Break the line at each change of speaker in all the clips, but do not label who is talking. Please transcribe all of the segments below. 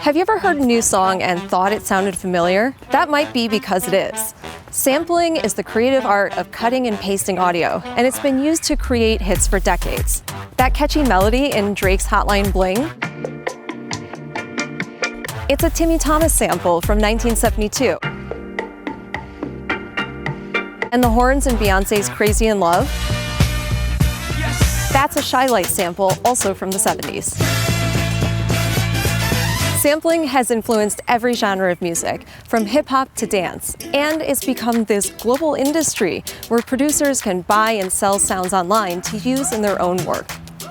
Have you ever heard a new song and thought it sounded familiar? That might be because it is. Sampling is the creative art of cutting and pasting audio, and it's been used to create hits for decades. That catchy melody in Drake's Hotline Bling? It's a Timmy Thomas sample from 1972. And the horns in Beyoncé's Crazy in Love? That's a Shy Light sample, also from the 70s. Sampling has influenced every genre of music, from hip-hop to dance, and it's become this global industry where producers can buy and sell sounds online to use in their own work.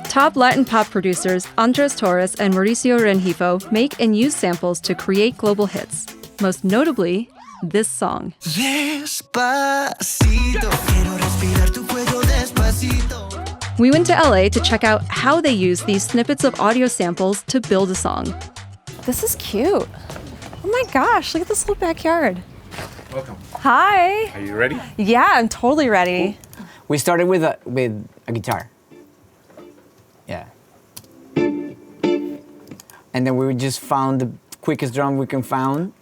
Top Latin pop producers Andrés Torres and Mauricio Rengifo make and use samples to create global hits, most notably this song. Despacito, quiero respirar tu cuello despacito. We went to LA to check out how they use these snippets of audio samples to build a song.
This is cute. Oh my gosh, look at this little backyard.
Welcome.
Hi.
Are you ready?
Yeah, I'm totally ready.
We started with a guitar. Yeah. And then we just found the quickest drum we can find.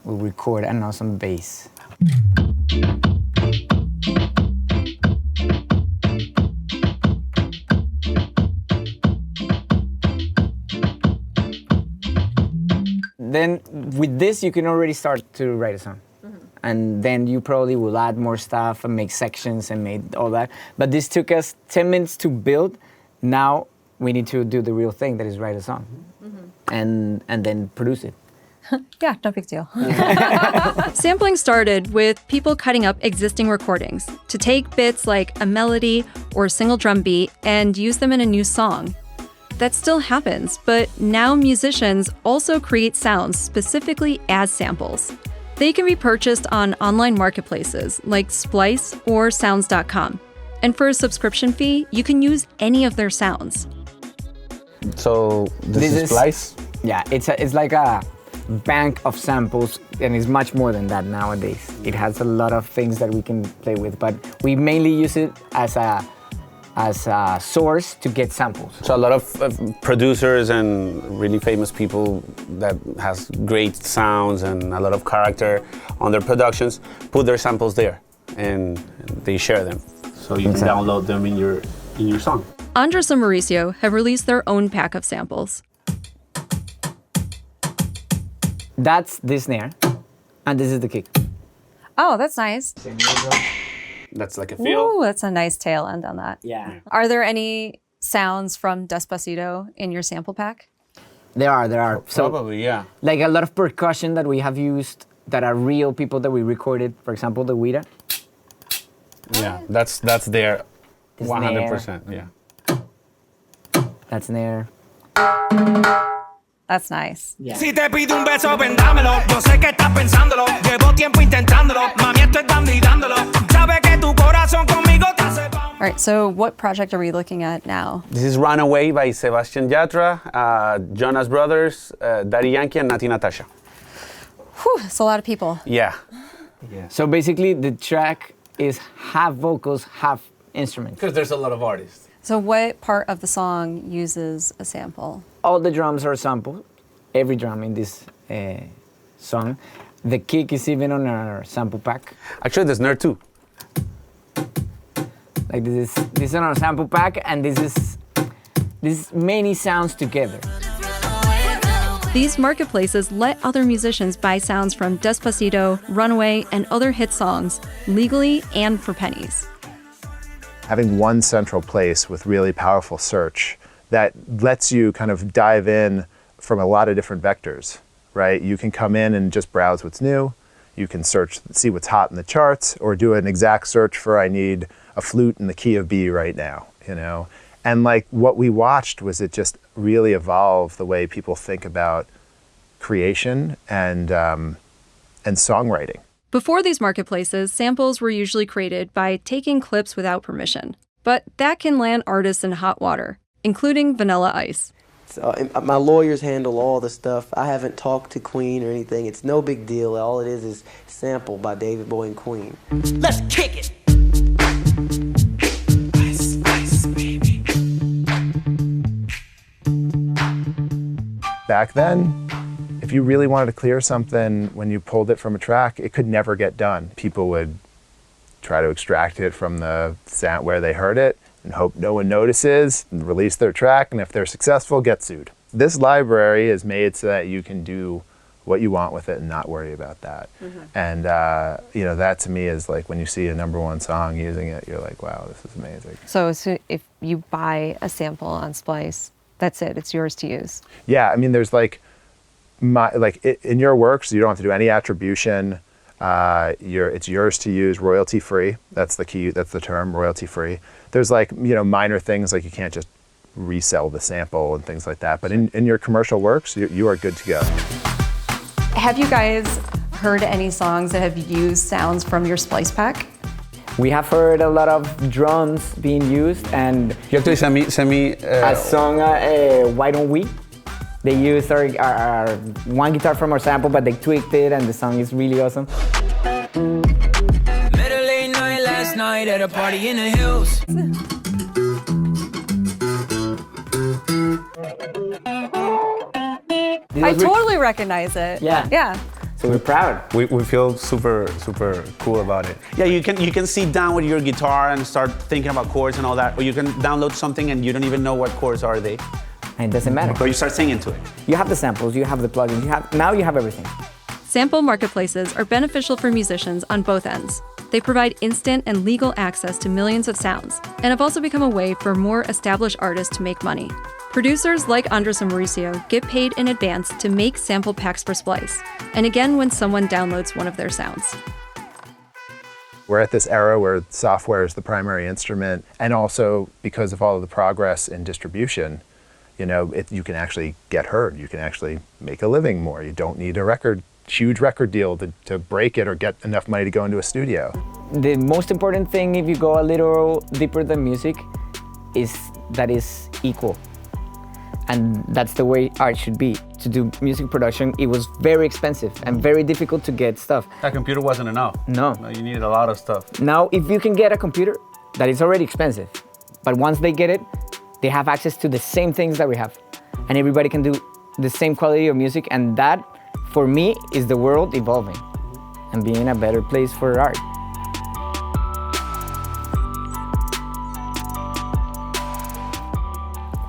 We record, I don't know, some bass. Then with this, you can already start to write a song. Mm-hmm. And then you probably will add more stuff and make sections and make all that. But this took us 10 minutes to build. Now we need to do the real thing, that is write a song. Mm-hmm. And then produce it.
Yeah, no big deal.
Sampling started with people cutting up existing recordings to take bits like a melody or a single drum beat and use them in a new song. That still happens, but now musicians also create sounds specifically as samples. They can be purchased on online marketplaces like Splice or Sounds.com. And for a subscription fee, you can use any of their sounds.
So this is Splice?
Yeah, it's like a bank of samples, and it's much more than that nowadays. It has a lot of things that we can play with, but we mainly use it as a source to get samples.
So a lot of producers and really famous people that has great sounds and a lot of character on their productions put their samples there and they share them. So you can download them in your song.
Andrés and Mauricio have released their own pack of samples.
That's the snare, and this is the kick.
Oh, that's nice.
That's like a feel.
Ooh, that's a nice tail end on that.
Yeah.
Are there any sounds from Despacito in your sample pack?
There are. So,
probably, yeah.
like a lot of percussion that we have used that are real people that we recorded. For example, the guira.
Yeah, that's there.
The
100%, yeah.
That snare.
That's nice.
Yeah.
Si te pido un beso, vendámelo. Yo sé que estás pensándolo. Llevo tiempo intentándolo. Mami, esto es dando y dándolo. Sabe que tu corazón conmigo te hace.
All right, so what project are we looking at now?
This is Runaway by Sebastian Yatra, Jonas Brothers, Daddy Yankee, and Nati Natasha.
Whew, it's a lot of people.
Yeah.
So basically, the track is half vocals, half instruments.
Because there's a lot of artists.
So what part of the song uses a sample?
All the drums are sampled, every drum in this song. The kick is even on our sample pack.
Actually, the snare too.
Like this is on our sample pack, and this is many sounds together.
These marketplaces let other musicians buy sounds from Despacito, Runaway, and other hit songs legally and for pennies.
Having one central place with really powerful search that lets you kind of dive in from a lot of different vectors, right? You can come in and just browse what's new. You can search, see what's hot in the charts, or do an exact search for I need a flute in the key of B right now, you know? And like what we watched was it just really evolve the way people think about creation and songwriting.
Before these marketplaces, samples were usually created by taking clips without permission. But that can land artists in hot water, including Vanilla Ice.
So, my lawyers handle all the stuff. I haven't talked to Queen or anything. It's no big deal. All it is sample by David Bowie and Queen.
Let's kick it. Ice, ice, baby.
back then, if you really wanted to clear something when you pulled it from a track, it could never get done. People would try to extract it from the sound where they heard it and hope no one notices and release their track, and if they're successful, get sued. This library is made so that you can do what you want with it and not worry about that. And you know, that to me is like when you see a #1 song using it, you're like, wow, this is amazing.
So if you buy a sample on Splice, that's it, it's yours to use.
Yeah, I mean, there's like, in your works, you don't have to do any attribution. It's yours to use, royalty free. That's the key, that's the term, royalty free. There's like, you know, minor things like you can't just resell the sample and things like that. But in your commercial works, you are good to go.
Have you guys heard any songs that have used sounds from your Splice pack?
We have heard a lot of drums being used, and
You actually send me
a song, Why Don't We? They used our one guitar from our sample, but they tweaked it, and the song is really awesome.
Met a late night last night at a party in the hills.
I totally recognize it.
Yeah.
Yeah.
So we're proud.
We feel super cool about it. Yeah, you can sit down with your guitar and start thinking about chords and all that, or you can download something and you don't even know what chords are they.
And it doesn't matter.
But you start singing to it.
You have the samples, you have the plugins, now you have everything.
Sample marketplaces are beneficial for musicians on both ends. They provide instant and legal access to millions of sounds, and have also become a way for more established artists to make money. Producers like Andrés and Mauricio get paid in advance to make sample packs for Splice, and again when someone downloads one of their sounds.
We're at this era where software is the primary instrument, and also because of all of the progress in distribution, you know, you can actually get heard. You can actually make a living more. You don't need a huge record deal to break it or get enough money to go into a studio.
The most important thing, if you go a little deeper than music, is that it's equal. And that's the way art should be. To do music production, it was very expensive and very difficult to get stuff.
That computer wasn't enough.
No.
You needed a lot of stuff.
Now, if you can get a computer, that is already expensive. But once they get it, they have access to the same things that we have. And everybody can do the same quality of music, and that, for me, is the world evolving and being a better place for art.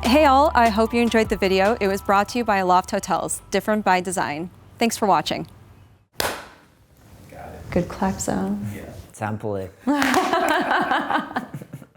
Hey all, I hope you enjoyed the video. It was brought to you by Aloft Hotels, different by design. Thanks for watching. Got it. Good clap sound.
Sample it.